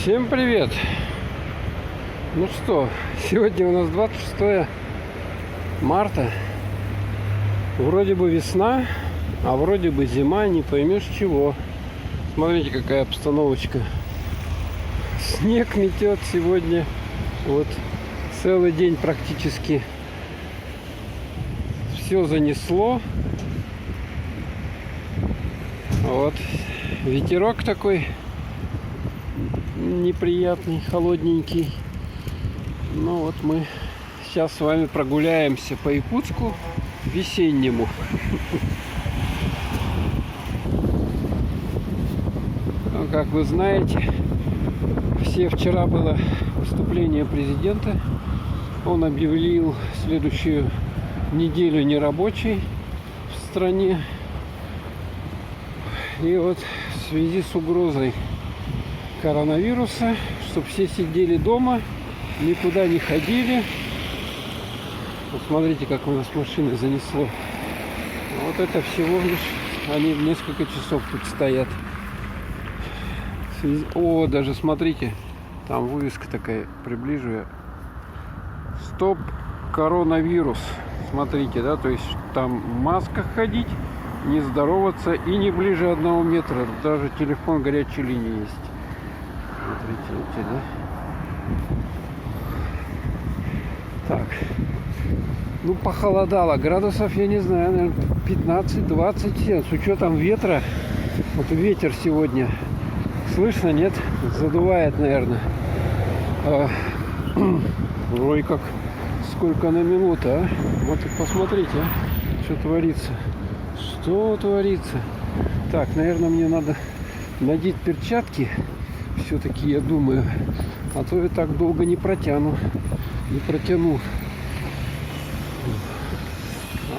Всем привет! Ну что, сегодня у нас 26 марта. Вроде бы весна, а вроде бы зима, не поймешь чего. Смотрите, какая обстановочка. Снег метет сегодня. Вот целый день практически все занесло. Вот ветерок такой неприятный, холодненький. Ну вот мы сейчас с вами прогуляемся по Якутску весеннему. Ну, как вы знаете, вчера было выступление президента. Он объявил следующую неделю нерабочей в стране. И вот в связи с угрозой коронавируса, чтобы все сидели дома, никуда не ходили. Вот смотрите, как у нас машины занесло. Вот это всего лишь они несколько часов тут стоят. О, даже смотрите, там вывеска такая, приближу я. Стоп коронавирус. Смотрите, да, то есть там в масках ходить, не здороваться и не ближе 1 метра. Даже телефон горячей линии есть. Смотрите, да? Так. Ну, похолодало. Градусов, я не знаю, наверное, 15-20. С учетом ветра. Вот ветер сегодня. Слышно, нет? Задувает, наверное. Ой, как сколько на минуту, а? Вот посмотрите, а? Что творится. Что творится? Так, наверное, мне надо надеть перчатки. Все-таки, я думаю. А то я так долго не протяну. Не протяну.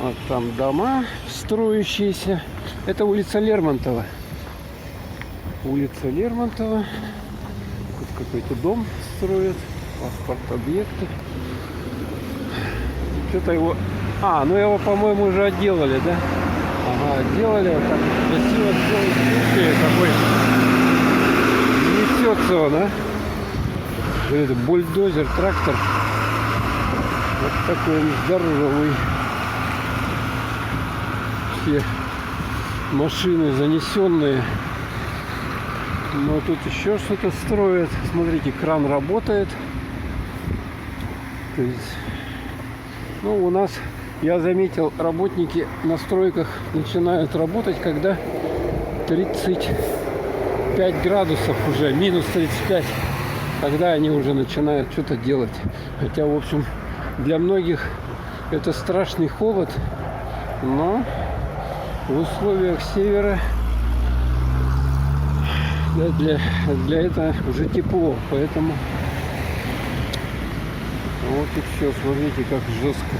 Вот там дома строящиеся. Это улица Лермонтова. Улица Лермонтова. Тут какой-то дом строят. Паспорт объекта. Что-то его... ну его, по-моему, уже отделали, да? Ага, отделали. Вот так красиво сделали. Какой несется он, а? Это бульдозер, трактор. Вот такой он здоровый. Все машины занесенные. Но тут еще что-то строят. Смотрите, кран работает. То есть, ну, у нас, я заметил, работники на стройках начинают работать, когда 35 градусов уже, минус 35. Тогда они уже начинают что-то делать. Хотя, в общем, для многих это страшный холод. Но в условиях севера для этого уже тепло. Поэтому вот и все. Смотрите, как жестко.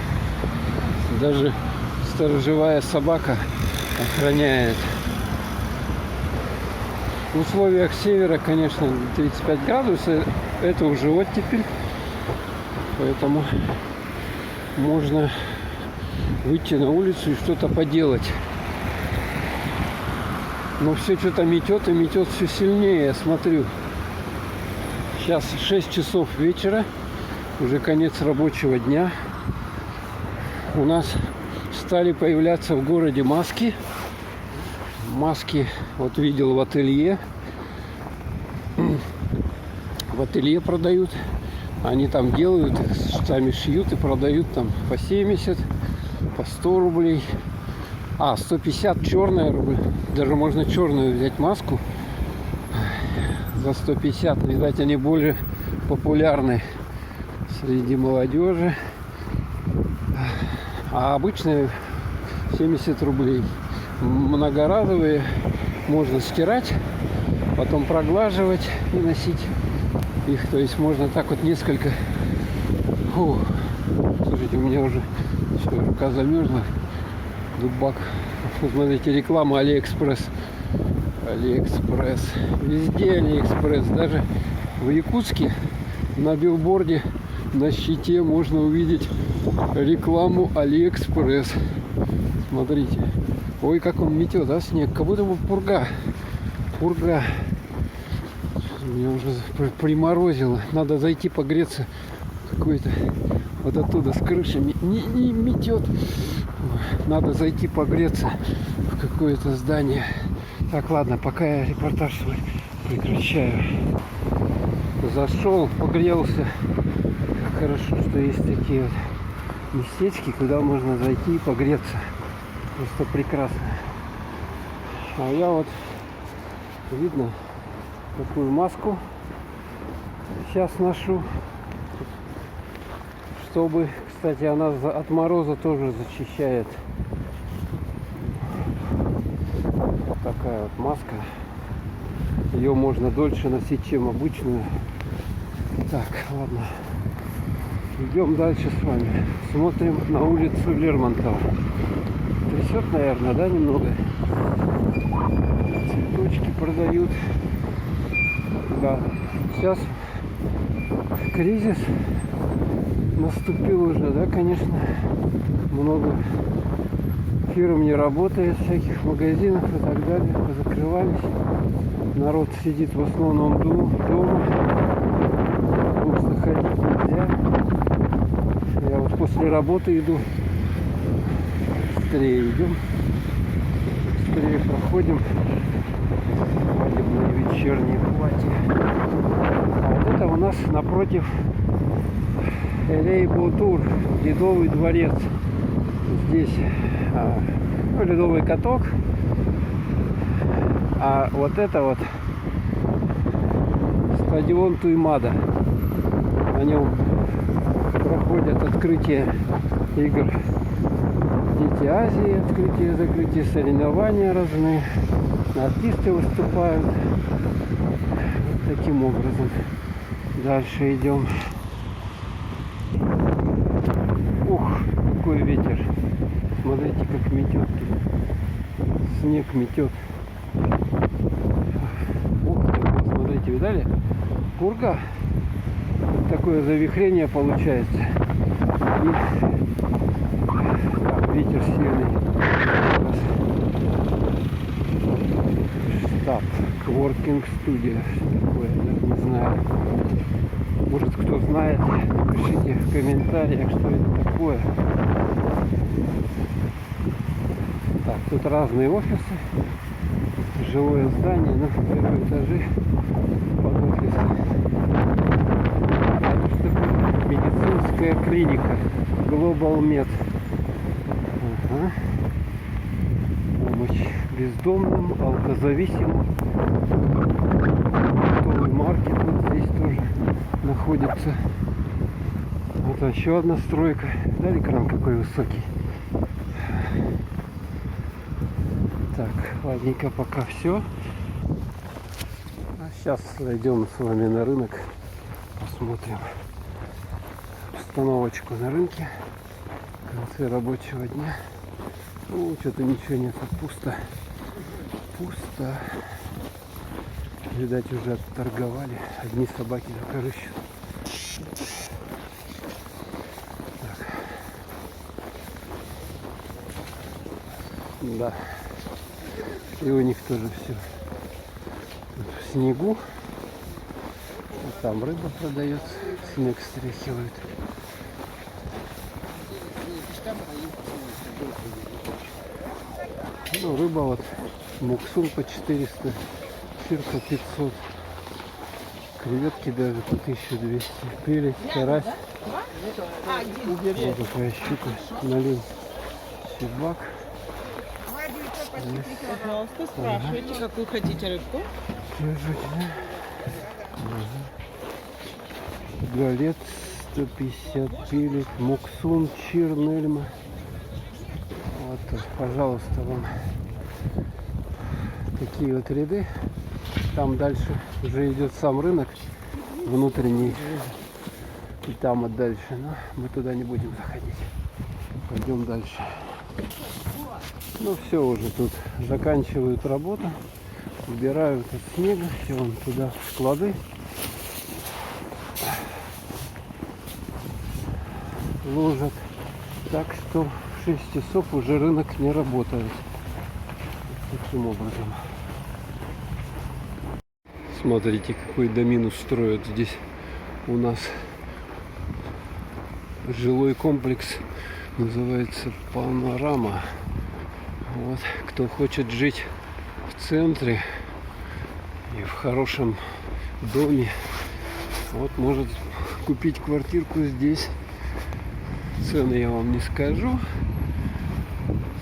Даже сторожевая собака охраняет. В условиях севера, конечно, 35 градусов, это уже оттепель. Поэтому можно выйти на улицу и что-то поделать. Но все что-то метет и метет все сильнее, я смотрю. Сейчас 6 часов вечера, уже конец рабочего дня. У нас стали появляться в городе маски. Маски вот видел в ателье. В ателье продают. Они там делают, сами шьют и продают там по 70, по 100 рублей. 150 черная рубль. Даже можно черную взять маску за 150. Видать, они более популярны среди молодежи. А обычные 70 рублей. Многоразовые можно стирать, потом проглаживать и носить их. То есть можно так вот несколько. Слушайте, у меня уже все, рука замерзла. Дубак. Смотрите, реклама Алиэкспресс. Алиэкспресс. Везде Алиэкспресс. Даже в Якутске на билборде на щите можно увидеть рекламу Алиэкспресс. Смотрите. Ой, как он метет, да, снег? Как будто бы пурга. Пурга. Меня уже приморозило. Надо зайти погреться. Какой-то вот оттуда с крыши не метет. Надо зайти погреться в какое-то здание. Так, ладно, пока я репортаж свой прекращаю. Зашел, погрелся. Хорошо, что есть такие вот местечки, куда можно зайти и погреться. Просто прекрасно. А я вот, видно, такую маску сейчас ношу, чтобы, кстати, она от мороза тоже защищает. Такая вот маска. Ее можно дольше носить, чем обычную. Так, ладно. Идем дальше с вами. Смотрим на улицу Лермонтова. Трясет, наверное, да, немного? Цветочки продают. Да. Сейчас кризис наступил уже, да, конечно. Много фирм не работает, всяких магазинов и так далее. Позакрывались. Народ сидит в основном дома. Просто ходить нельзя. Я вот после работы иду. Быстрее идем. Быстрее проходим. Свадебные вечерние платья. А вот это у нас напротив Элей-Бутур, Ледовый дворец. Здесь ледовый каток. А вот это вот стадион Туймада. На нем проходят открытие игр Дети Азии, открытие, закрытие, соревнования разные. Артисты выступают. Вот таким образом. Дальше идем. Ух, какой ветер. Смотрите, как метет. Снег метет. Ух ты, вот смотрите, видали? Пурга. Вот такое завихрение получается. И так, ветер сильный. Штаб. Кворкинг студия. Что такое? Я даже не знаю. Может, кто знает, пишите в комментариях, что это такое. Так, тут разные офисы. Жилое здание, на первом этаже под офисом. Это что такое? Медицинская клиника Global Med. Ага. Помощь бездомным, алкозависимым. Готовый маркет вот здесь тоже находится. Вот еще одна стройка. Да, экран какой высокий. Так, ладненько, пока все. А сейчас зайдем с вами на рынок. Посмотрим обстановочку на рынке в конце рабочего дня. Ну, что-то ничего нет, пусто. Пусто. Видать, уже отторговали. Одни собаки только рыщут. Так. Да. И у них тоже все в снегу. Вот там рыба продается. Снег стряхивают. Ну, рыба вот муксун по 400, сирка 500, креветки даже по 1200, перец, карась, вот такая щука, налим, щебак. Пожалуйста, спрашивайте, какую хотите рыбку. Галет 150, перец, муксун, чир, нельма. Вот, пожалуйста, вам такие вот ряды. Там дальше уже идет сам рынок внутренний. И там вот дальше. Но мы туда не будем заходить. Пойдем дальше. Ну все, уже тут заканчивают работу. Убирают от снега. Все вон туда в склады. Ложат. Так что в 6 часов уже рынок не работает. Таким образом. Смотрите, какой доминус строят здесь у нас. Жилой комплекс называется Панорама. Вот, кто хочет жить в центре и в хорошем доме, вот может купить квартирку здесь. Цены я вам не скажу.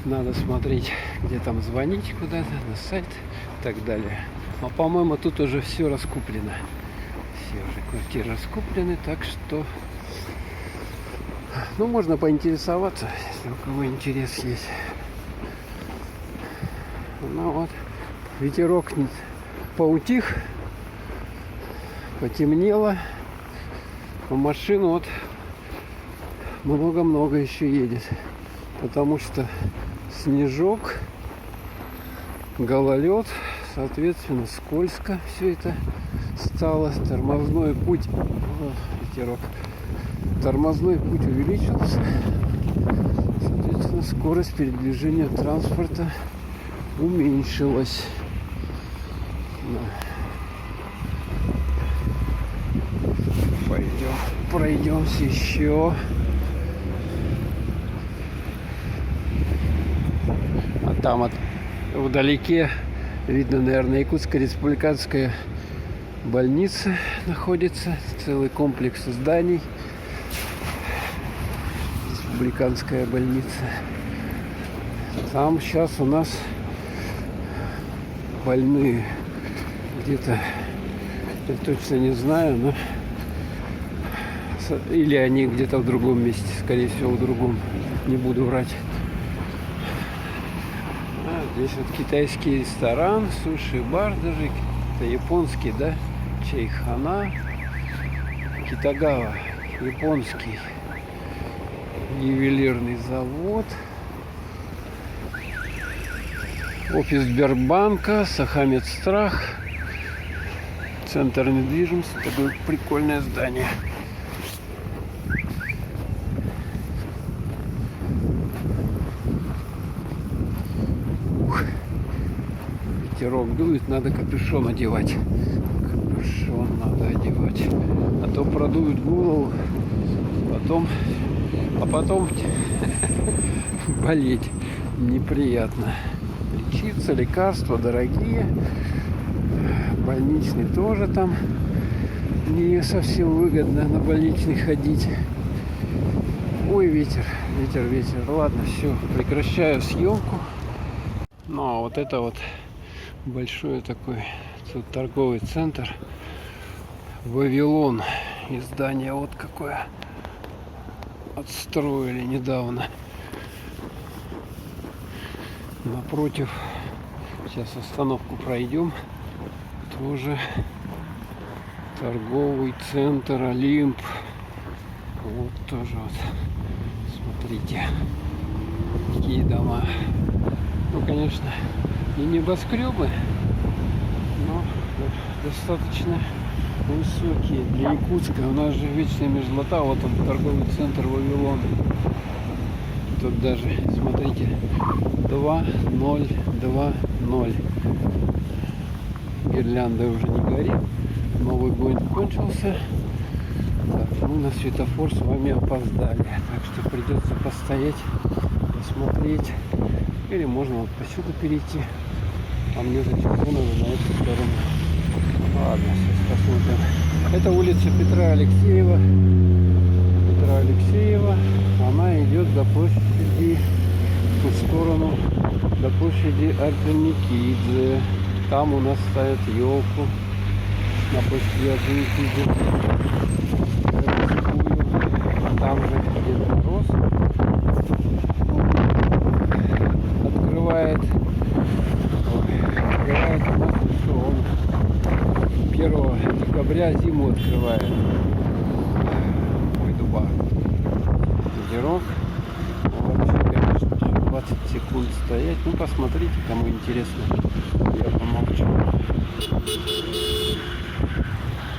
Надо смотреть, где там звонить куда-то, на сайт и так далее. А по-моему, тут уже все раскуплено. Все уже квартиры раскуплены, так что ну, можно поинтересоваться, если у кого интерес есть. Ну вот, ветерок поутих, потемнело. Машину вот много-много еще едет, потому что снежок, гололед, соответственно, скользко все это стало. Тормозной путь, ветерок, тормозной путь увеличился, соответственно, скорость передвижения транспорта уменьшилась. Пройдемся еще. А там вдалеке видно, наверное, Якутская республиканская больница находится. Целый комплекс зданий. Республиканская больница. Там сейчас у нас больные где-то, я точно не знаю, но или они где-то в другом месте, скорее всего в другом, не буду врать. Здесь вот китайский ресторан, суши-бар даже, это японский, да, чайхана, Китагава, японский ювелирный завод, офис Сбербанка, Сахамедстрах, центр недвижимости, такое прикольное здание. Ветерок дует, надо капюшон одевать. Капюшон надо одевать. А то продует голову, а потом болеть неприятно. Лечиться, лекарства дорогие. Больничный тоже там не совсем выгодно на больничный ходить. Ой, ветер. Ладно, все, прекращаю съемку. Ну а вот это вот большой такой тут торговый центр Вавилон. И здание вот какое отстроили недавно. Напротив, сейчас остановку пройдем, тоже торговый центр Олимп. Вот тоже вот, смотрите, какие дома. Ну, конечно, не небоскребы, но достаточно высокие для Якутска. У нас же вечная мерзлота. Вот он, торговый центр Вавилон. Тут даже, смотрите, 2.0. Гирлянда уже не горит. Новый год кончился. Так, мы на светофор с вами опоздали. Так что придется постоять, посмотреть. Или можно вот посюда перейти. А мне за телефоном на эту сторону. Ладно, сейчас посмотрим. Это улица Петра Алексеева. Она идет до площади, в ту сторону, до площади Орджоникидзе. Там у нас ставят елку на площади Орджоникидзе. Там же Дед Мороз открывает у нас, что он 1 декабря зиму открывает. Ой, дуба. Ветерок. Вообще, конечно, еще 20 секунд стоять. Ну, посмотрите, кому интересно. Я помолчу.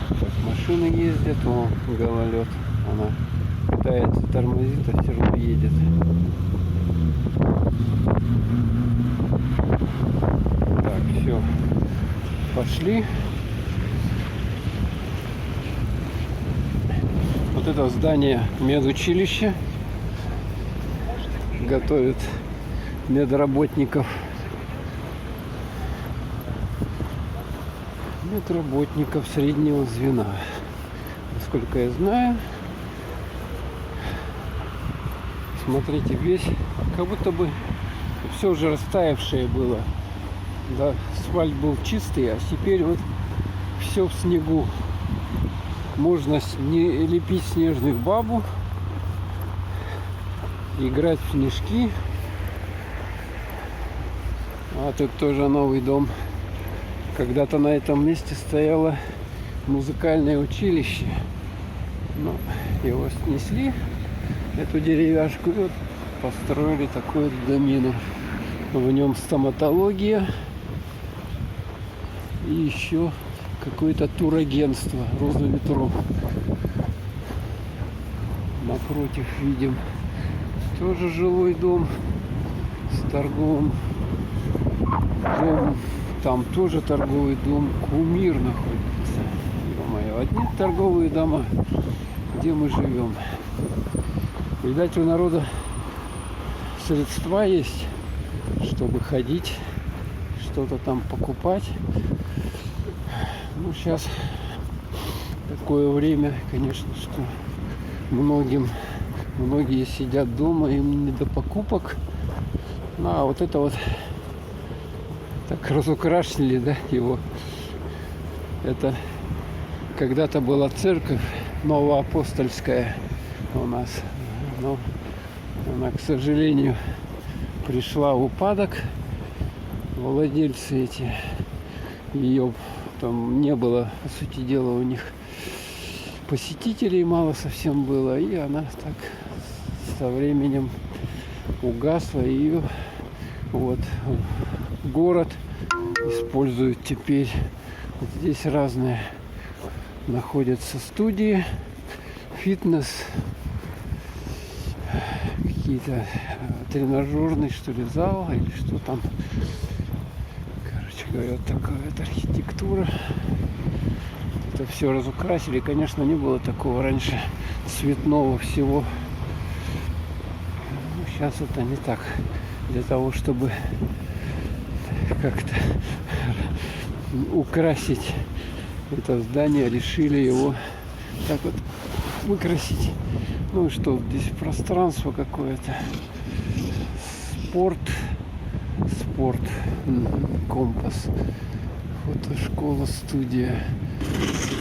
Так, машины ездят, о, гололед. Она пытается тормозить, а все равно едет. Так, все. Пошли. Вот это здание медучилища. Готовят медработников. Медработников среднего звена. Насколько я знаю, смотрите, весь, как будто бы все уже растаявшее было. Да, асфальт был чистый, а теперь вот все в снегу. Можно не лепить снежных бабу, играть в снежки. А тут тоже новый дом. Когда-то на этом месте стояло музыкальное училище. Но его снесли, эту деревяшку, и вот построили такую домину. В нем стоматология и еще какое-то турагентство «Роза ветров». Напротив видим тоже жилой дом с торговым домом. Там тоже торговый дом «Кумир» находится. Ё-моё, одни торговые дома, где мы живем. Видать, у народа средства есть, чтобы ходить, что-то там покупать. Ну, сейчас такое время, конечно, что многие сидят дома, им не до покупок. Ну, а вот это вот так разукрашили, да, его. Это когда-то была церковь новоапостольская у нас, но она, к сожалению, пришла в упадок. Владельцы эти, ее там не было, по сути дела, у них посетителей мало совсем было, и она так со временем угасла. Ее вот город использует теперь. Вот здесь разные находятся студии, фитнес, какие-то тренажерный, что ли, зал или что там. Короче говоря, такая вот архитектура. Это все разукрасили. Конечно, не было такого раньше цветного всего. Ну, сейчас это не так. Для того, чтобы как-то украсить это здание, решили его так вот выкрасить. Ну и что, здесь пространство какое-то. Спорт, компас, фотошкола, студия.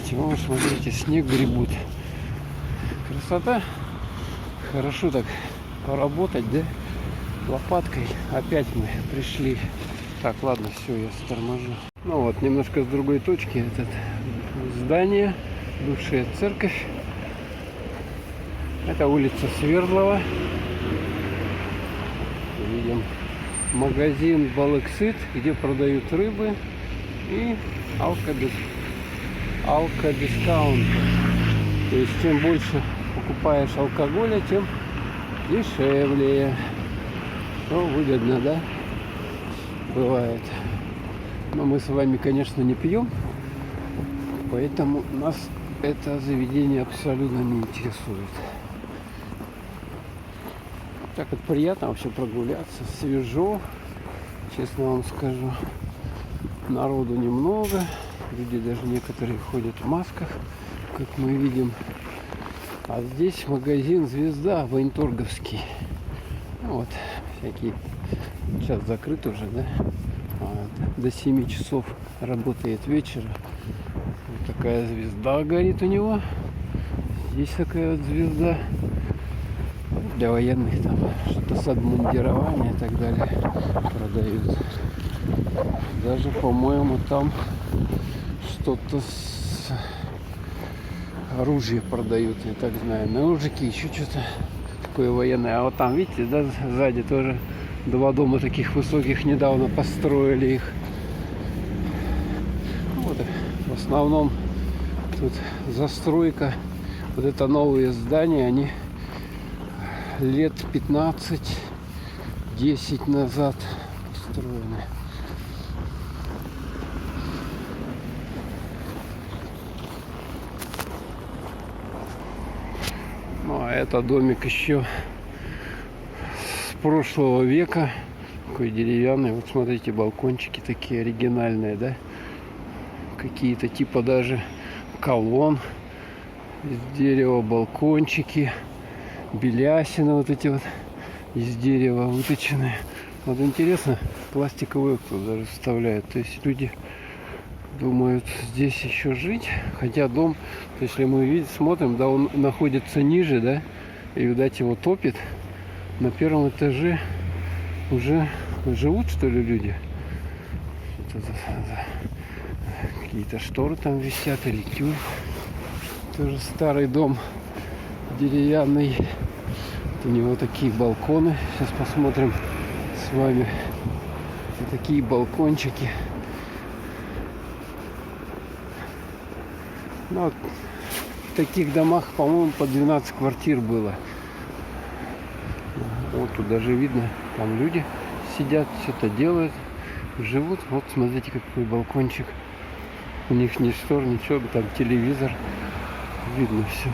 Чего, смотрите, снег гребут. Красота. Хорошо так поработать, да? Лопаткой. Опять мы пришли. Так, ладно, все, я торможу. Ну вот, немножко с другой точки. Это здание, бывшая церковь. Это улица Свердлова. Видим магазин Балексит, где продают рыбы, и алкодискаунт. То есть, чем больше покупаешь алкоголя, тем дешевле. Ну, выгодно, да? Бывает. Но мы с вами, конечно, не пьем, поэтому нас это заведение абсолютно не интересует. Так вот приятно вообще прогуляться, свежо, честно вам скажу. Народу немного, люди даже некоторые ходят в масках, как мы видим. А здесь магазин «Звезда» военторговский. Ну вот, всякие, сейчас закрыт уже, да? До 7 часов работает вечера. Вот такая звезда горит у него. Здесь такая вот звезда. Для военных там что-то с обмундирования и так далее продают. Даже, по-моему, там что-то с оружием продают, я так знаю. Ножики, еще что-то такое военное. А вот там, видите, да, сзади тоже 2 дома таких высоких недавно построили их. Вот, в основном тут застройка. Вот это новые здания, они лет 15-10 назад построены. это домик еще с прошлого века. Такой деревянный. Вот смотрите, балкончики такие оригинальные, да? Какие-то типа даже колонн из дерева, балкончики, белясины вот эти вот из дерева выточенные. Вот интересно, пластиковые кто даже вставляет. То есть люди думают здесь еще жить. Хотя дом, если мы видим, смотрим, да, он находится ниже, да, и, видать, его топит. На первом этаже уже живут, что ли, люди. Какие-то шторы там висят или тюль. Тоже старый дом деревянный. У него такие балконы. Сейчас посмотрим с вами. И такие балкончики. Ну, вот в таких домах, по-моему, по 12 квартир было. Вот тут даже видно, там люди сидят, что-то делают, живут. Вот смотрите, какой балкончик. У них ни штор, ничего, там телевизор. Видно все.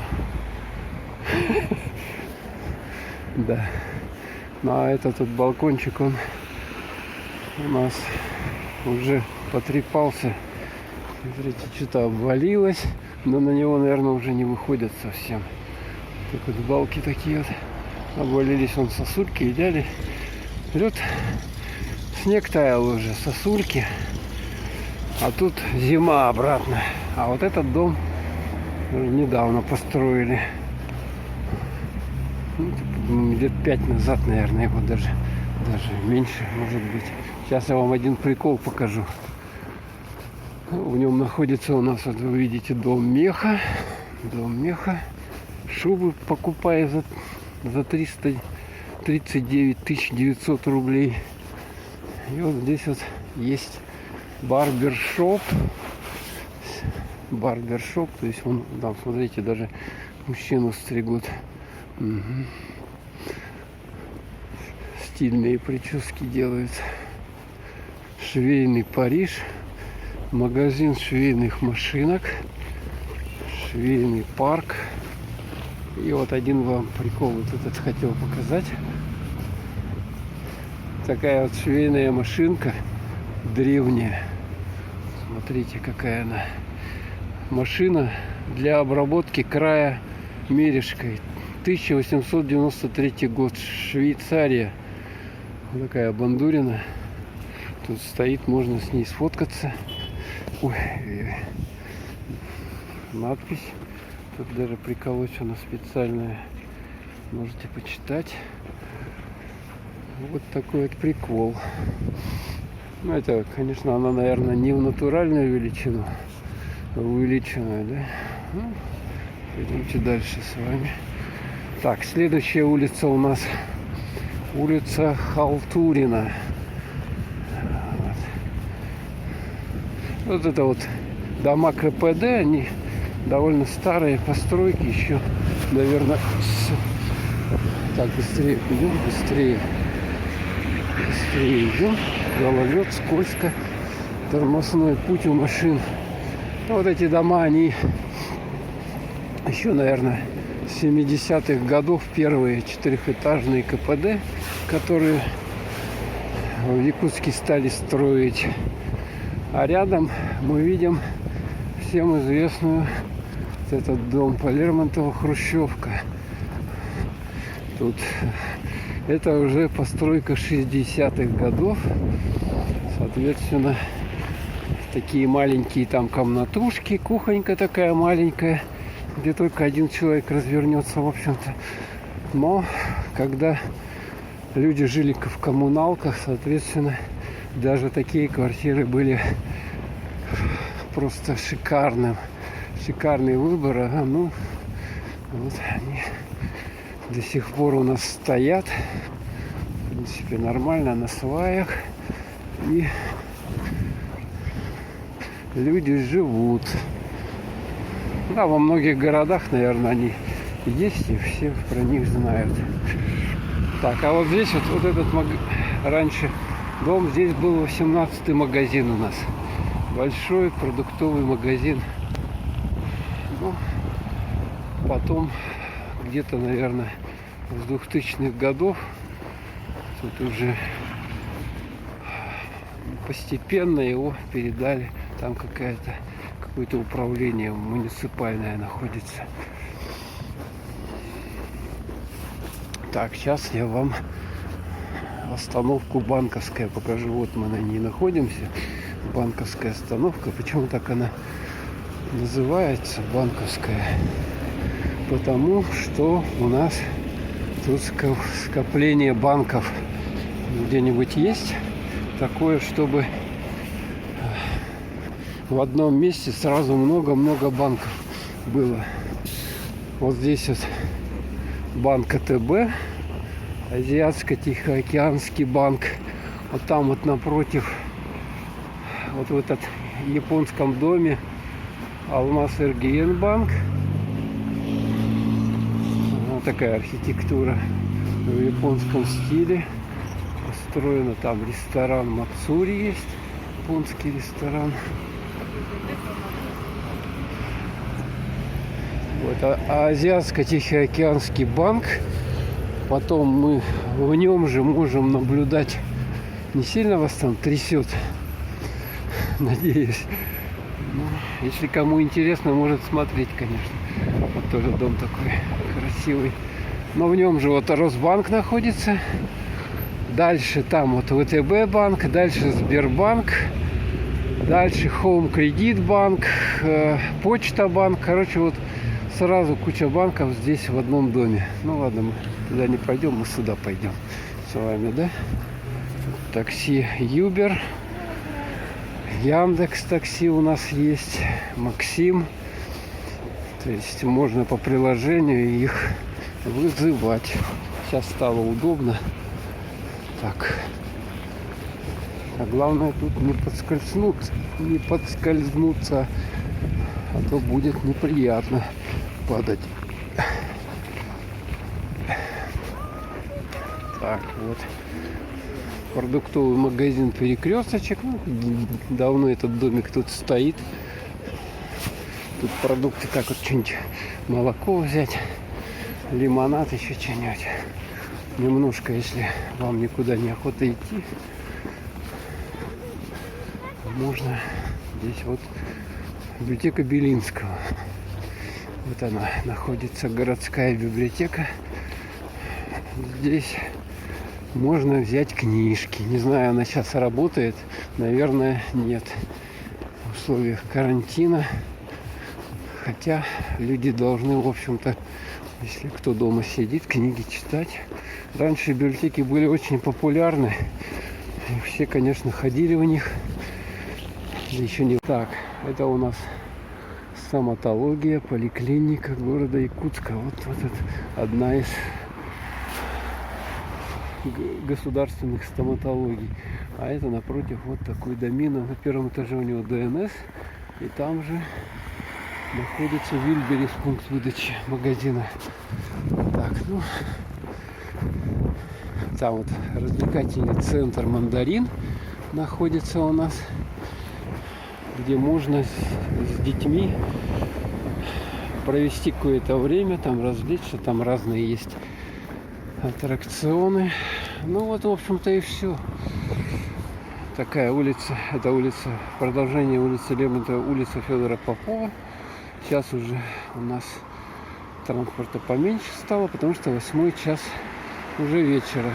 Да. Ну а этот вот балкончик, он у нас уже потрепался. Смотрите, что-то обвалилось, но на него, наверное, уже не выходят совсем. Так вот балки такие вот обвалились, вон сосульки и дали. Лед, снег таял уже, сосульки. А тут зима обратно. А вот этот дом недавно построили. Ну, лет 5 назад, наверное, его даже меньше, может быть. Сейчас я вам один прикол покажу. В нем находится у нас, вот вы видите, дом меха. Дом меха. Шубы покупаю за 339 900 рублей. И вот здесь вот есть барбершоп. Барбершоп, то есть он, там, смотрите, даже мужчину стригут. Угу. Стильные прически делаются. Швейный Париж. Магазин швейных машинок. Швейный парк. И вот один вам прикол вот этот хотел показать. Такая вот швейная машинка древняя. Смотрите, какая она. Машина для обработки края мережкой. 1893 год. Швейцария. Вот такая бандурина. Тут стоит, можно с ней сфоткаться. Ой, надпись. Тут даже приколочена специальная. Можете почитать. Вот такой вот прикол. Ну, это, конечно, она, наверное, не в натуральную величину, а увеличенную, да? Ну, пойдемте дальше с вами. Так, следующая улица у нас улица Халтурина. Вот это вот дома КПД, они довольно старые постройки, еще, наверное, так, быстрее идем, быстрее идем. Гололед, скользко, тормозной путь у машин. Вот эти дома, они еще, наверное, с 70-х годов, первые четырехэтажные КПД, которые в Якутске стали строить. А рядом мы видим всем известную вот этот дом по Лермонтову, хрущевка. Тут это уже постройка 60-х годов. Соответственно, такие маленькие там комнатушки, кухонька такая маленькая, где только один человек развернется, в общем-то. Но когда люди жили в коммуналках, соответственно, даже такие квартиры были просто шикарный выбор. Ага, ну, вот они до сих пор у нас стоят. В принципе, нормально, на сваях. И люди живут. Да, во многих городах, наверное, они есть, и все про них знают. Так, а вот здесь вот этот раньше дом, здесь был 18-й магазин у нас. Большой продуктовый магазин. Ну, потом, где-то, наверное, с 2000-х годов. Тут уже постепенно его передали. Там какое-то управление муниципальное находится. Так, сейчас я вам остановку Банковская покажу. Вот мы на ней находимся. Банковская остановка. Почему так она называется Банковская? Потому что у нас тут скопление банков где-нибудь есть такое, чтобы в одном месте сразу много-много банков было. Вот здесь вот банк АТБ, Азиатско-Тихоокеанский банк. Вот там вот напротив, вот в этот японском доме, Алмаз РГН банк. Вот такая архитектура в японском стиле построена. Там ресторан Мацури есть, японский ресторан. Вот, Азиатско-Тихоокеанский банк. Потом мы в нем же можем наблюдать. Не сильно вас там трясет, надеюсь. Ну, если кому интересно, может смотреть, конечно. Вот тоже дом такой красивый. Но в нем же вот Росбанк находится. Дальше там вот ВТБ банк, дальше Сбербанк, дальше Хоум Кредит банк, Почта банк. Короче, вот сразу куча банков здесь в одном доме. Ну ладно, мы туда не пойдем, мы сюда пойдем с вами, да? Такси Юбер, Яндекс такси у нас есть, Максим. То есть можно по приложению их вызывать. Сейчас стало удобно. Так. А главное тут не подскользнуться, а то будет неприятно падать. Так, вот. Продуктовый магазин Перекресточек. Ну, давно этот домик тут стоит. Тут продукты, как вот что-нибудь, молоко взять, лимонад, еще что-нибудь. Немножко, если вам никуда не охота идти, можно здесь вот библиотека Белинского. Вот она находится, городская библиотека. Здесь можно взять книжки. Не знаю, она сейчас работает. Наверное, нет. В условиях карантина. Хотя люди должны, в общем-то, если кто дома сидит, книги читать. Раньше библиотеки были очень популярны. И все, конечно, ходили в них. Еще не так. Это у нас стоматология, поликлиника города Якутска. Вот это одна из государственных стоматологий. А это напротив вот такой домина. На первом этаже у него ДНС. И там же находится Вильберис, пункт выдачи магазина. Так, ну, там вот развлекательный центр Мандарин находится у нас, где можно с детьми провести какое-то время, там развлечься, там разные есть аттракционы. Ну вот, в общем-то, и все. Такая улица, это улица, продолжение улицы Лермонтова, улица Федора Попова. Сейчас уже у нас транспорта поменьше стало, потому что 8 час уже вечера.